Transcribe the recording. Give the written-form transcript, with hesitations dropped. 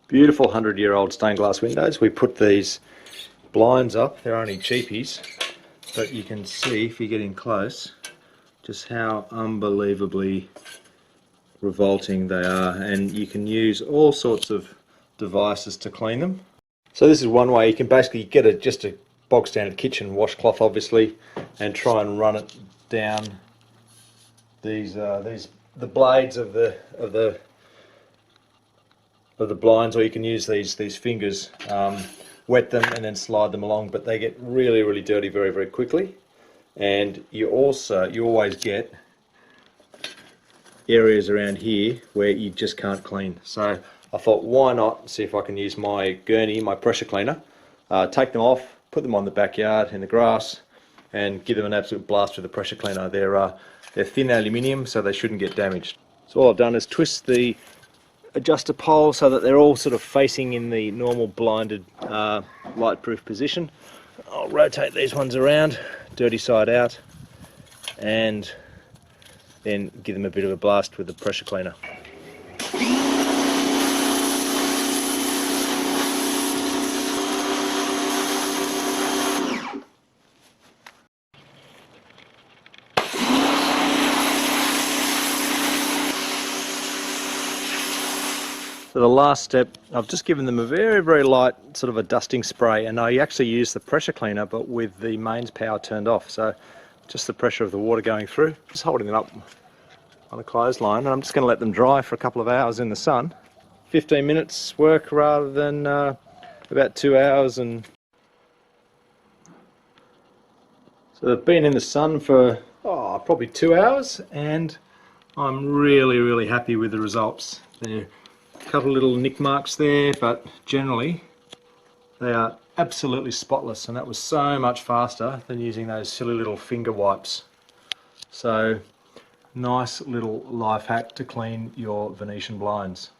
Beautiful 100-year-old stained glass windows. We put these blinds up. They're only cheapies, but you can see if you get in close just how unbelievably revolting they are, and you can use all sorts of devices to clean them. So this is one way. You can basically get just a bog standard kitchen washcloth, obviously, and try and run it down the blades of the blinds, or you can use these fingers, wet them and then slide them along, but they get really dirty very quickly. And you always get areas around here where you just can't clean. So I thought, why not see if I can use my gurney, my pressure cleaner, take them off, put them on the backyard in the grass, and give them an absolute blast with the pressure cleaner. They're thin aluminium, so they shouldn't get damaged. So all I've done is twist the adjuster pole so that they're all sort of facing in the normal blinded light-proof position. I'll rotate these ones around, dirty side out, and then give them a bit of a blast with the pressure cleaner. So the last step, I've just given them a very light sort of a dusting spray, and I actually use the pressure cleaner but with the mains power turned off, so just the pressure of the water going through. Just holding them up on a clothesline, and I'm just going to let them dry for a couple of hours in the sun. 15 minutes work rather than about 2 hours. And so they've been in the sun for probably 2 hours, and I'm really happy with the results. There are a couple of little nick marks there, but generally they are absolutely spotless, and that was so much faster than using those silly little finger wipes. So nice little life hack to clean your Venetian blinds.